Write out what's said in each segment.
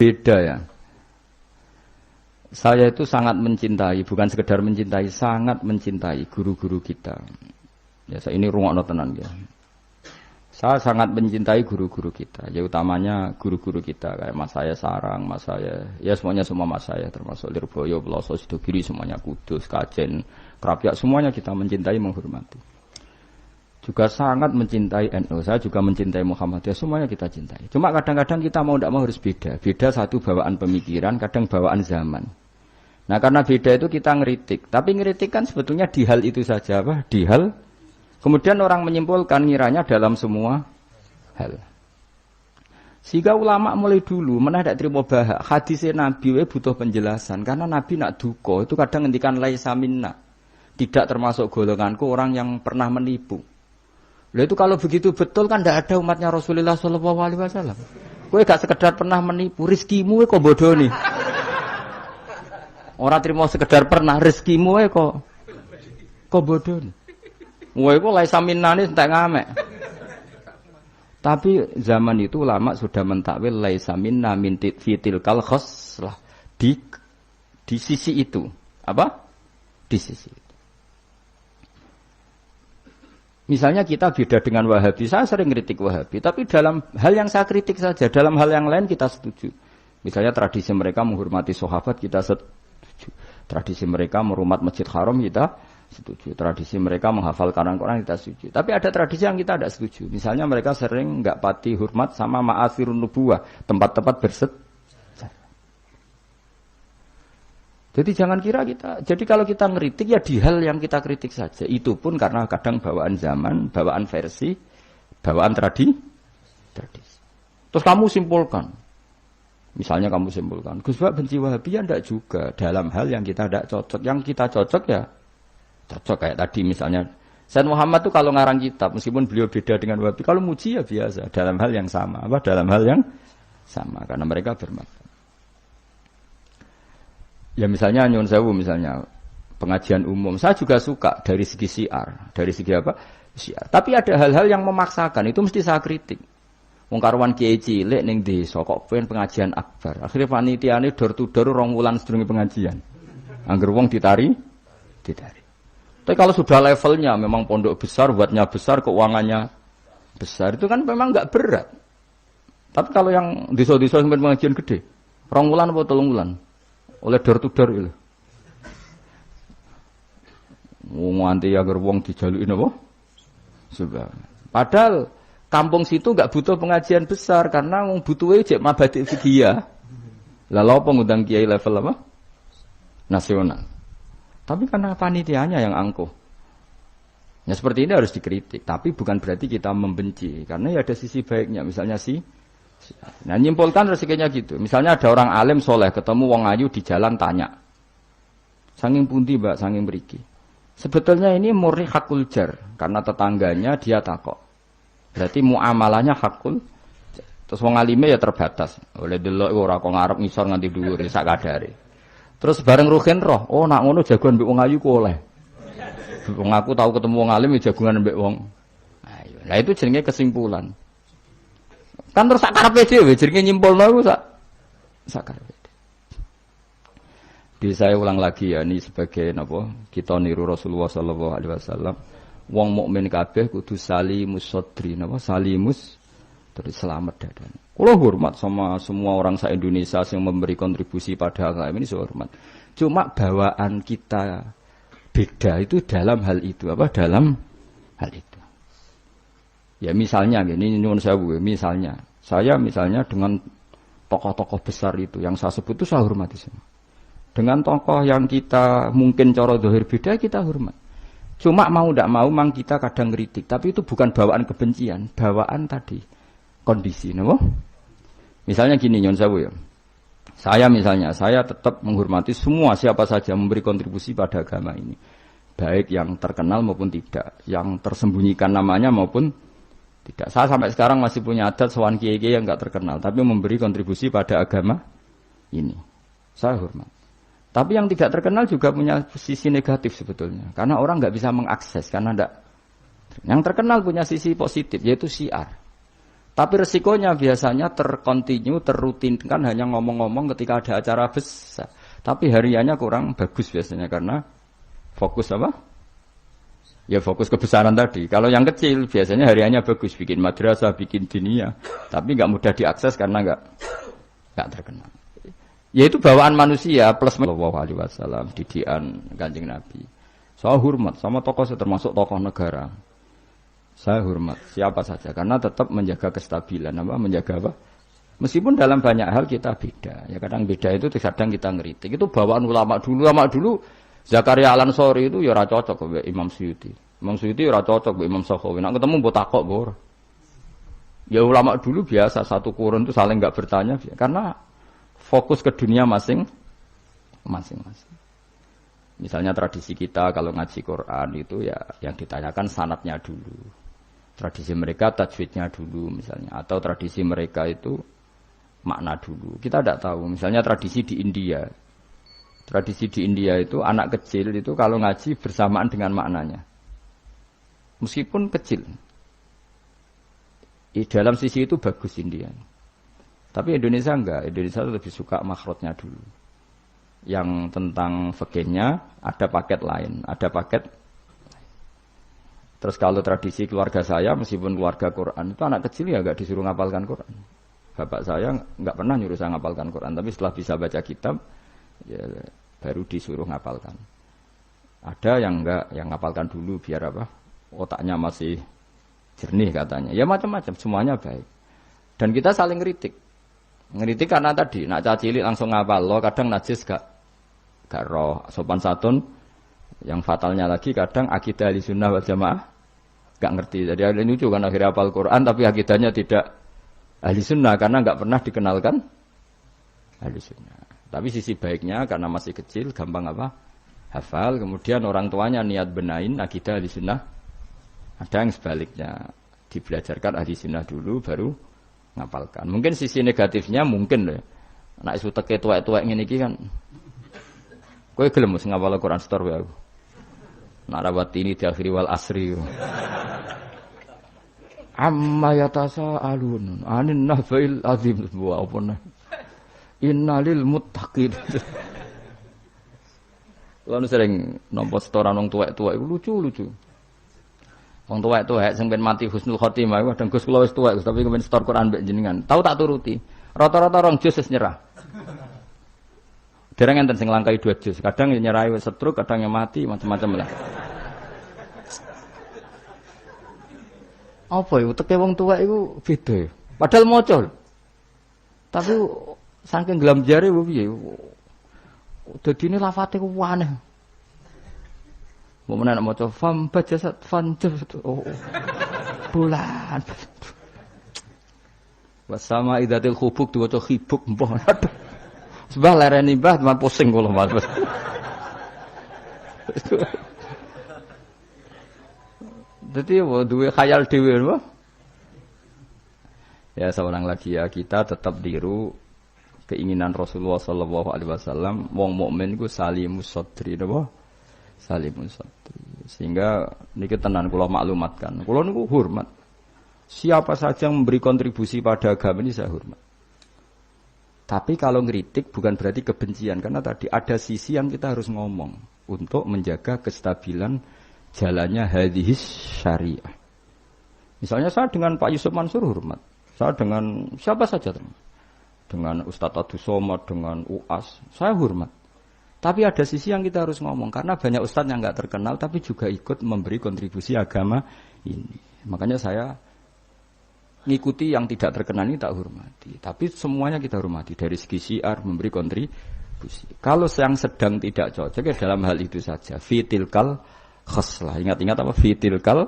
beda ya. Saya itu sangat mencintai, bukan sekedar mencintai, sangat mencintai guru-guru kita. Ya, saya ini rungokno tenan ya. Saya sangat mencintai guru-guru kita, ya utamanya guru-guru kita kayak mas saya Sarang, mas saya, ya semuanya semua mas saya termasuk Lirboyo, Peloso, Sidogiri, semuanya Kudus, Kajen, Krapyak, semuanya kita mencintai, menghormati. Juga sangat mencintai NU, saya juga mencintai Muhammadiyah, semuanya kita cintai. Cuma kadang-kadang kita mau tidak mau harus beda. Beda satu bawaan pemikiran, kadang bawaan zaman. Nah karena beda itu kita ngeritik. Tapi ngeritik kan sebetulnya di hal itu saja, apa? Di hal. Kemudian orang menyimpulkan ngiranya dalam semua hal. Sehingga ulama mulai dulu mana tidak terima bahak. Hadisnya Nabi butuh penjelasan. Karena Nabi nak duko itu kadang ngendikan laisa minna. Tidak termasuk golonganku orang yang pernah menipu. Lah itu kalau begitu betul kan tidak ada umatnya Rasulullah SAW. Kowe gak sekedar pernah menipu, rezekimu kok bodoh nih. Orang terima sekedar pernah, rezekimu kok bodoh nih. Kowe iku laisa minnane entek ngamek. Tapi zaman itu ulama sudah mentakwil laisa minna min fitil kal khoslah di sisi itu. Apa? Di sisi itu. Misalnya kita beda dengan Wahabi, saya sering kritik Wahabi, tapi dalam hal yang saya kritik saja, dalam hal yang lain kita setuju. Misalnya tradisi mereka menghormati sahabat, kita setuju. Tradisi mereka merumat Masjid Haram, kita setuju. Tradisi mereka menghafal Quran, kita setuju. Tapi ada tradisi yang kita tidak setuju. Misalnya mereka sering nggak pati hormat sama ma'asirun nubuwah, tempat-tempat bersejarah. Jadi jangan kira kita, jadi kalau kita ngeritik ya di hal yang kita kritik saja. Itu pun karena kadang bawaan zaman, bawaan versi, bawaan tradisi. Terus kamu simpulkan. Misalnya kamu simpulkan, Gus Bak benci Wahabi ya enggak juga. Dalam hal yang kita tidak cocok. Yang kita cocok ya cocok kayak tadi misalnya. Sayyid Muhammad tuh kalau ngarang kitab, meskipun beliau beda dengan Wahabi, kalau muji ya biasa. Dalam hal yang sama. Apa? Dalam hal yang sama. Karena mereka bermakna. Ya misalnya nyun sewu misalnya pengajian umum, saya juga suka dari segi syiar, dari segi apa? Syiar. Tapi ada hal-hal yang memaksakan, itu mesti saya kritik. Wong karuan kiai cilik ning desa kok pengen pengajian akbar. Akhirnya panitiane door to door 2 wulan sedurunge pengajian. Angger wong ditari. Tapi kalau sudah levelnya memang pondok besar, buatnya besar, keuangannya besar, itu kan memang enggak berat. Tapi kalau yang desa-desa yang pengajian gede, 2 wulan apa 3 wulan? Oleh door to door itu. Wong nganti agar wong dijalukin apa? Sebab. Padahal kampung situ enggak butuh pengajian besar karena wong butuhe cek mabadik fikih. Lalu apa ngundang kiai level apa? Nasional. Tapi karena panitianya yang angkuh. Ya seperti ini harus dikritik, tapi bukan berarti kita membenci karena ya ada sisi baiknya, misalnya nah nyimpulkan rezekinya gitu. Misalnya ada orang alim soleh ketemu wong ayu di jalan tanya, sanging pundi mbak, sanging mriki. Sebetulnya ini murni hakul jar karena tetangganya dia takok. Berarti muamalahnya hakul. Terus wong alime ya terbatas. Oleh delok ora kok ngarep ngisor nganti dhuwur sak kadare. Terus bareng rugen roh, oh nak ngono jagoan mbek wong ayu ku oleh. Wong aku tahu ketemu wong alim ya jagungan mbek wong ayu. Lah itu jenenge kesimpulan. Kan terus sak karepe dhewe jenenge nyimpulno iku sak karepe. Di saya ulang lagi ya, ini sebagai napa kita niru Rasulullah sallallahu alaihi wasallam. Wong mukmin kabeh kudu salimus sadri, napa salimus terus selamat dadane. Kula hormat sama semua orang se-Indonesia yang memberi kontribusi pada agama ini, saya hormat. Cuma bawaan kita beda itu dalam hal itu, apa dalam hal itu. Ya misalnya gini, nyuwun sewu, misalnya saya dengan tokoh-tokoh besar itu yang saya sebut itu saya hormati semua. Dengan tokoh yang kita mungkin cara zahir beda kita hormat. Cuma mau tidak mau mang kita kadang kritik, tapi itu bukan bawaan kebencian, bawaan tadi kondisi, napa? Misalnya gini nyuwun sewu ya. Saya tetap menghormati semua siapa saja memberi kontribusi pada agama ini. Baik yang terkenal maupun tidak, yang tersembunyikan namanya maupun tidak. Saya sampai sekarang masih punya adat sowan kiai-kiai yang enggak terkenal tapi memberi kontribusi pada agama ini. Saya hormat. Tapi yang tidak terkenal juga punya sisi negatif sebetulnya. Karena orang enggak bisa mengakses karena enggak. Yang terkenal punya sisi positif yaitu syiar. Tapi resikonya biasanya terkontinu, terrutinkan hanya ngomong-ngomong ketika ada acara besar. Tapi hariannya kurang bagus biasanya karena fokus apa? Ya fokus kebesaran tadi. Kalau yang kecil biasanya hariannya bagus, bikin madrasah, bikin diniyah, tapi nggak mudah diakses karena nggak terkenal. Ya itu bawaan manusia plus Sallallahu Alaihi Wasallam, didikan Kanjeng Nabi. Saya hormat sama tokoh saya termasuk tokoh negara. Saya hormat siapa saja karena tetap menjaga kestabilan, menjaga apa? Meskipun dalam banyak hal kita beda. Ya kadang beda itu kadang kita ngeritik. Itu bawaan ulama dulu. Zakaria Al-Ansori itu ya ora cocok mbek Imam Suyuti. Imam Suyuti ora cocok mbek Imam Sakhawi. Nek ketemu mbok takok mbok. Ya ulama dulu biasa satu kurun itu saling enggak bertanya karena fokus ke dunia masing-masing. Misalnya tradisi kita kalau ngaji Quran itu ya yang ditanyakan sanadnya dulu. Tradisi mereka tajwidnya dulu misalnya. Atau tradisi mereka itu makna dulu. Kita tidak tahu. Misalnya tradisi di India. Tradisi di India itu anak kecil itu kalau ngaji bersamaan dengan maknanya. Meskipun kecil. Di dalam sisi itu bagus India. Tapi Indonesia enggak. Indonesia lebih suka makhrajnya dulu. Yang tentang fikihnya ada paket lain. Ada paket. Terus kalau tradisi keluarga saya, meskipun keluarga Quran, itu anak kecil ya enggak disuruh ngapalkan Quran. Bapak saya enggak pernah nyuruh saya ngapalkan Quran, tapi setelah bisa baca kitab, ya baru disuruh ngapalkan. Ada yang enggak, yang ngapalkan dulu biar apa? Otaknya masih jernih katanya. Ya macam-macam, semuanya baik. Dan kita saling ngeritik. Ngeritik karena tadi, nak cacilik langsung ngapal, lo kadang najis gak roh, sopan santun. Yang fatalnya lagi kadang akidah Ahlussunnah wal Jamaah gak ngerti. Jadi ada lucu kan akhirnya hafal Quran tapi akidahnya tidak Ahlussunnah karena gak pernah dikenalkan Ahlussunnah. Tapi sisi baiknya karena masih kecil gampang apa? Hafal, kemudian orang tuanya niat benain akidah Ahlussunnah. Ada yang sebaliknya dibelajarkan Ahlussunnah dulu baru ngapalkan. Mungkin sisi negatifnya mungkin loh. Nek isu teke tuwek-tuwek ngene iki kan. Kowe gelem mesti ngapal Quran setor wae aku. Narawat ini diakhiri wal asri. Amma yatasa alun anin nahbail azim wa apana. Innalil muttaqin. Lalu sering nampa setoran wong tuwek-tuwek iku lucu-lucu. Wong tuwek-tuwek sing ben mati husnul khotimah iku kadang Gus kula wis tuwek tapi kepen setor Quran mbek jenengan. Tahu tak turuti. Rata-rata rong juz wis nyerah. Dereng enten sing langkai 2 juz. Kadang nyerahi wis setruk, kadang yang mati macam-macam lah. Apa iku teke wong tuwek iku beda. Padahal maca. Tapi saking gelam jare piye. Dadine lafate ku aneh. Mau menak maca fam bajasat fanjur. Oh. Bulan. Wasama idatil khubuk diwaca khibuk mbah. Sebab lereni mbah teman pusing kula Mas. Dadi duwe khayal dhewe lho. Ya seorang lagi ya kita tetap diru keinginan Rasulullah sallallahu alaihi wasallam wong mukmin iku salimus sadri napa? Salimus sadri. Sehingga niki tenan kula maklumatkan. Kula niku hormat. Siapa saja yang memberi kontribusi pada agama ini saya hormat. Tapi kalau ngeritik bukan berarti kebencian karena tadi ada sisi yang kita harus ngomong untuk menjaga kestabilan jalannya hadhis syariah. Misalnya saya dengan Pak Yusuf Mansur hormat. Saya dengan siapa saja dengan Ustadz Abdus Somad, dengan UAS, saya hormat. Tapi ada sisi yang kita harus ngomong karena banyak ustadz yang enggak terkenal tapi juga ikut memberi kontribusi agama ini. Makanya saya ngikuti yang tidak terkenal ini tak hormati. Tapi semuanya kita hormati dari segi syiar memberi kontribusi. Kalau yang sedang tidak cocok ya dalam hal itu saja. Fitilkal khoslah. Ingat-ingat apa? Fitilkal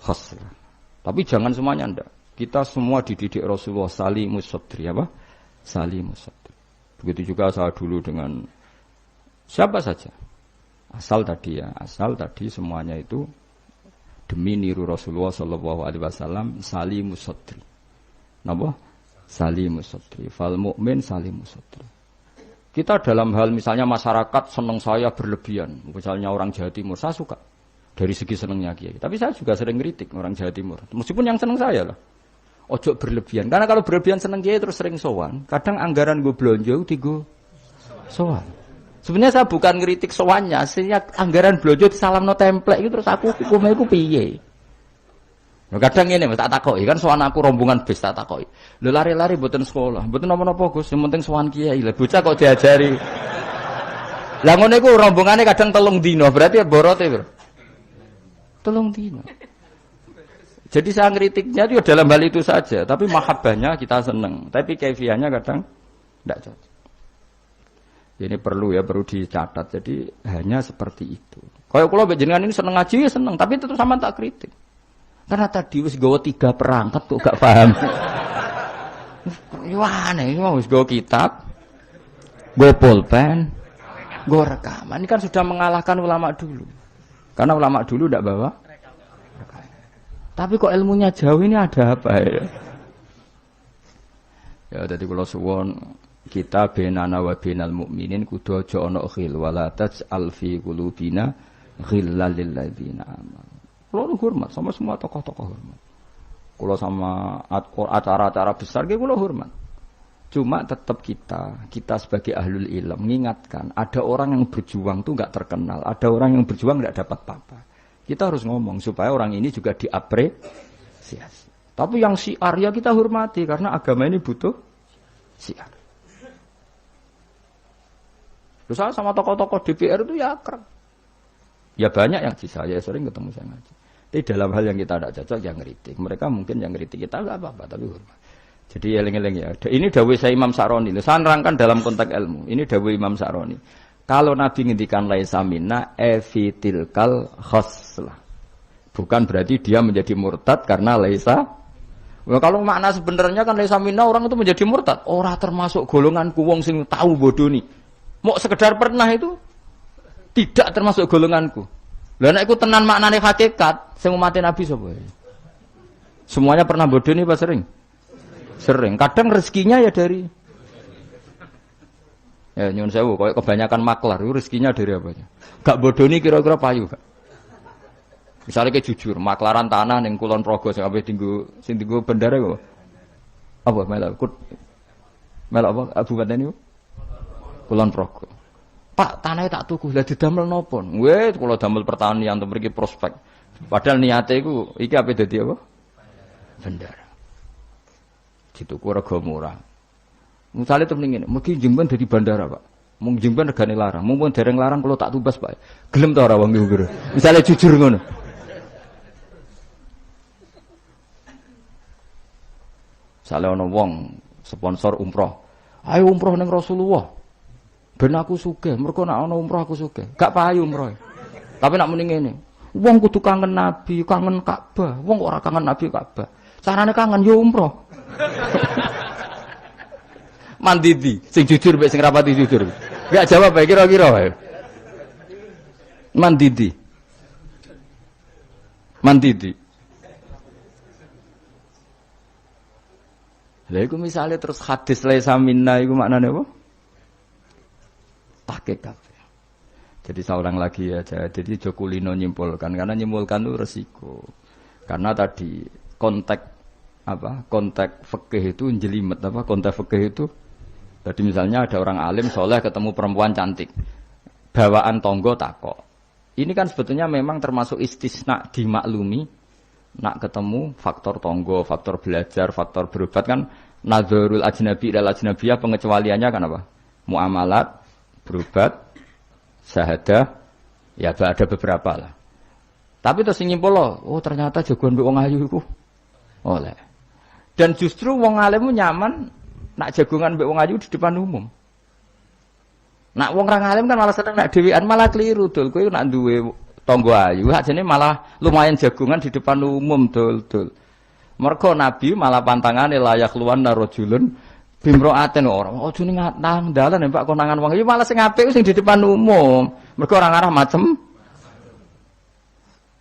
khoslah. Tapi jangan semuanya ndak. Kita semua dididik Rasulullah salimus sadri apa? Salimus sadri. Begitu juga saya dulu dengan siapa saja. Asal tadi semuanya itu demi niru Rasulullah sallallahu alaihi wasallam salimus sadri. Napa? Salimus sadri. Fal mukmin salimus sadri. Kita dalam hal misalnya masyarakat senang saya berlebihan. Misalnya orang Jawa Timur saya suka dari segi senangnya Kiai. Tapi saya juga sering kritik orang Jawa Timur. Meskipun yang senang saya lah. Ojo berlebihan. Karena kalau berlebihan seneng kiai terus sering sowan. Kadang anggaran gue belanja digo sowan. Sebenarnya saya bukan ngeritik sowannya, aslinya anggaran belanja disalamno template itu terus aku hukumnya iku piye. Kadang ini tak takoki kan sowan aku rombongan bis tak takoki. Lho lari-lari mboten sekolah, mboten napa-napa Gus, yang penting sowan kiai. Lah bocah kok diajari. Lah ngono iku rombongane kadang 3 dina, berarti ya borote, Bro. 3 dina. Jadi saya ngeritiknya itu dalam hal itu saja, tapi mahabbahnya kita seneng, tapi kaifiahnya kadang tidak cocok. Ini perlu dicatat. Jadi hanya seperti itu. Kalau jenengan ini seneng ngaji ya seneng, tapi itu sama tak kritik. Karena tadi wis gawa 3 perangkat kok gak paham. Wah, nih wis gawa kitab, gawa pulpen, gawa rekaman. Ini kan sudah mengalahkan ulama dulu. Karena ulama dulu tidak bawa. Tapi kok ilmunya jauh ini ada apa ya? Ya tadi kalau suwon kita benana wa benal mukminin kudu aja ana khil wala taj'al fi qulubina ghillal lil ladzina amanu. Kulo hormat sama semua tokoh-tokoh hormat. Kulo sama acara-acara besar ge kulo hormat. Cuma tetap kita sebagai ahlul ilm mengingatkan ada orang yang berjuang tuh enggak terkenal, ada orang yang berjuang enggak dapat apa-apa. Kita harus ngomong supaya orang ini juga diapresiasi. Tapi yang syiar ya kita hormati karena agama ini butuh syiar. Terus saya sama tokoh-tokoh DPR itu ya akrab. Ya banyak yang saya sering ketemu saya ngaji. Tapi dalam hal yang kita tidak cocok yang ngeritik. Mereka mungkin yang ngeritik kita enggak apa-apa tapi hormat. Jadi eling-eling ya. Ini dawuh saya Imam Sa'roni. Saya nerangkan dalam konteks ilmu. Ini dawuh Imam Sa'roni. Kalau Nabi ngendikan laisa minna evitilkal khoslah. Bukan berarti dia menjadi murtad karena laisa. Nah, kalau makna sebenarnya kan laisa minna orang itu menjadi murtad. Orang termasuk golonganku wong sing tahu bodoh nih. Mau sekedar pernah itu tidak termasuk golonganku. Lah nek iku tenan maknane hakikat sing umat Nabi sapa? Semuanya pernah bodoh nih Pak sering? Sering. Kadang rezekinya ya dari ya nyun sewu, kalau kebanyakan maklar, itu rezekinya dari apanya? Gak bodoh nih kira-kira payu. Misalnya kayak jujur, maklaran tanah yang Kulon Progo, sampai tinggu bendara kok. Apa melak? Melak apa? Abu Baten itu? Kulon Progo. Pak, tanahnya tak tuku, lah didamel nopon. Weh, kalau damel pertanian untuk pergi prospek. Padahal niatnya itu, iki apa jadi apa? Bendara. Dituku rego murah. Misalnya temen ngene, mungkin Jember dari bandara, Pak. Mung Jember regane larang, mung dereng larang kalau tak tumbas, Pak. Gelem ta ora wong iku. Misale jujur ngono. Misale ana wong sponsor umroh. Ayo umroh ning Rasulullah. Ben aku sugih, mergo nek ana umroh aku sugih. Gak payu umroh. Tapi nek muni ngene, wong kudu kangen Nabi, kangen Ka'bah. Wong kok ora kangen Nabi Ka'bah. Carane kangen yo umroh. Mandidi, sing jujur mbek sing rapati jujur. Enggak jawab bae kira-kira wae. Mandidi. Lha iku misale terus hadis laisa minna iku maknane apa? Pakai kabeh. Jadi seorang lagi ya, jadi Jokulino nyimpulkan karena nyimpulkan itu resiko. Karena tadi konteks fikih itu jelimet konteks fikih itu. Jadi misalnya ada orang alim soleh ketemu perempuan cantik, bawaan tonggo takok. Ini kan sebetulnya memang termasuk istisna dimaklumi. Nak ketemu faktor tonggo, faktor belajar, faktor berobat kan nazarul ajnabi dan ajnabiyah pengecualiannya kan apa? Muamalat, berobat, syahadah, ya ada beberapa lah. Tapi terus nyimpul loh, oh ternyata jagoan wong ayu iku oleh. Dan justru wong alim nyaman. Nak jagungan mbek wong ayu di depan umum. Nak wong ra ngalim kan malah seneng nak dhewean malah keliru dul. Kowe nak duwe tangga ayu, ajene malah lumayan jagungan di depan umum dul. Mergo Nabi malah pantangane layak luwan narojulun bimroaten ora. Ojo ning nang dalan Pak konangan wong ayu malah sing apik sing di depan umum. Mergo ora ngarah macem.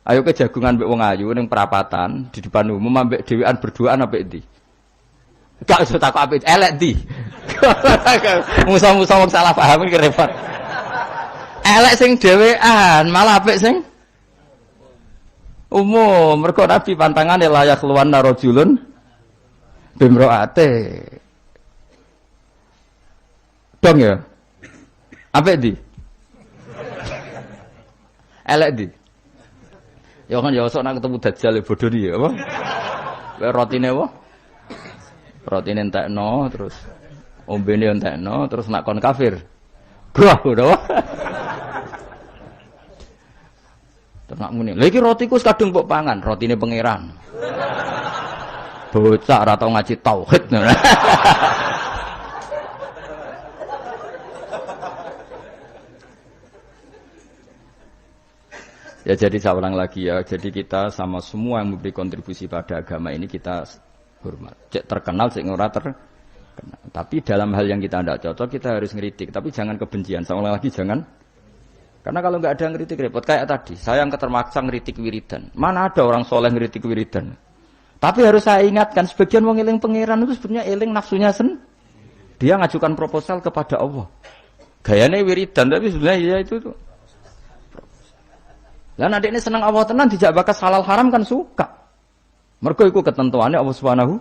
Ayo ke jagungan mbek wong ayu ning perapatan di depan umum ambek dhewean berduaan ambek ndi? Gak usah takut apik elek di. Musa-musa wong salah paham iki repot. Elek sing dhewean, malah apik sing umum. Mergo Nabi pantangane layak luwan narojulun bimroate. Dong ya. Apa di? Elek di. Ya kan ya sok nak ketemu dajjal bodoh dia apa? Rotine apa? Rotine entekno terus ombene entekno terus nak kon kafir. Brah udah. Terus nak muni. Lha iki rotiku kadung mbok pangan, rotine pangeran. Bocah ora tau ngaji tauhid. Ya jadi saya ulang lagi ya, jadi kita sama semua yang memberi kontribusi pada agama ini kita hormat. Cek terkenal, cek ora terkenal. Tapi dalam hal yang kita tidak cocok kita harus ngeritik. Tapi jangan kebencian. Saya ulang lagi jangan. Karena kalau nggak ada ngeritik repot. Kayak tadi, saya yang ketermaksa ngeritik wiridan. Mana ada orang soleh ngeritik wiridan? Tapi harus saya ingatkan, sebagian wong eling pangeran itu sebenarnya eling nafsunya Dia ngajukan proposal kepada Allah. Gayanya wiridan, tapi sebenarnya ya itu tuh. Lah nek ini seneng Allah tenan dijak bakas halal haram kan suka. Mergo iku ketentuannya Allah Subhanahu.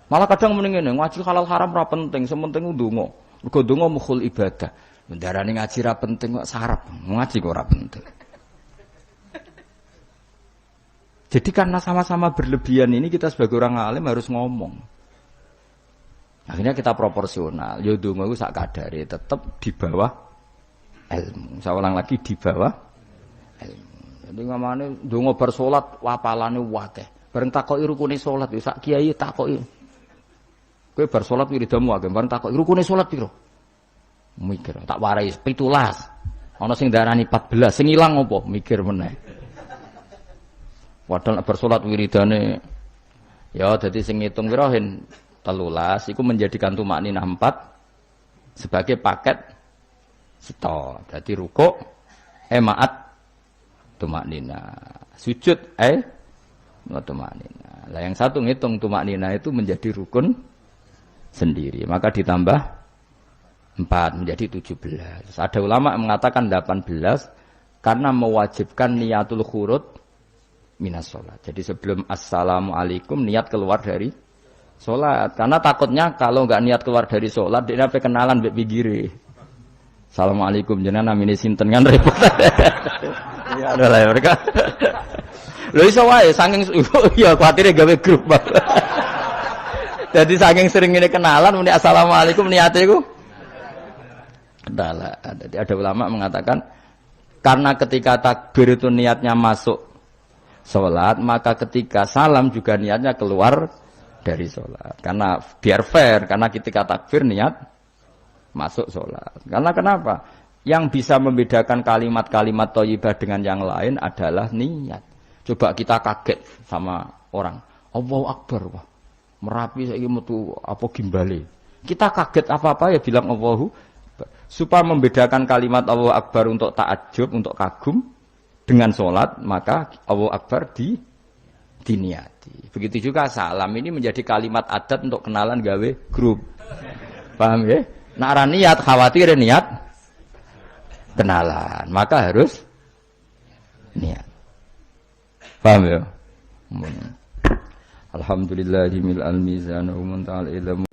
Malah kadang mending ngene, ngaji halal haram ora penting, sementing ndonga. Mergo ndonga mukhul ibadah. Ndarane ngaji ra penting kok sarap, ngaji kok ora penting. Jadi karena sama-sama berlebihan ini kita sebagai orang alim harus ngomong. Akhirnya kita proporsional. Ya ndonga iku sak kadare tetep di bawah ilmu. Saya ulang lagi di bawah ilmu. Jadi ngamane ndonga bar salat wapalane akeh. Bareng takoki rukune salat yo sak kiai takoki. Kowe bar salat wiridamu akeh, bareng takoki rukune salat piro? Mikir, tak warai 17. Ana sing darani 14, sing ilang apa? Mikir meneh. Padahal bar salat wiridane ya dadi sing ngitung piro hen 13 iku menjadikan tumakninah 4 sebagai paket seto. Dadi rukuk maat tumaknina, sujud tumaknina. Lah yang satu ngitung tumaknina itu menjadi rukun sendiri, maka ditambah 4 menjadi 17. Ada ulama yang mengatakan 18 karena mewajibkan niatul khurud minas sholat. Jadi sebelum assalamualaikum niat keluar dari sholat. Karena takutnya kalau nggak niat keluar dari sholat dia sampai kenalan mbek pinggire. Assalamualaikum jenengan namine sinten kan repot. Ya ada lah mereka. Lho iso wae saking ya kuwatire gawe grup. Jadi saking sering ini kenalan muni assalamualaikum niate iku kenalan. Jadi ada ulama mengatakan karena ketika takbir itu niatnya masuk salat, maka ketika salam juga niatnya keluar dari salat. Karena biar fair, karena ketika takbir niat masuk salat. Karena kenapa? Yang bisa membedakan kalimat-kalimat thayyibah dengan yang lain adalah niat. Coba kita kaget sama orang. Allahu Akbar. Wah. Merapi saiki metu apa gimbale. Kita kaget apa-apa ya bilang Allahu Akbar. Supaya membedakan kalimat Allahu Akbar untuk takjub, untuk kagum dengan salat, maka Allahu Akbar diniati. Begitu juga salam ini menjadi kalimat adat untuk kenalan gawe grup. Paham ya? Nak ora niat khawatir niat kenalan, maka harus niat. Paham ya? Alhamdulillahimil al-mizan wa muntal ilmu.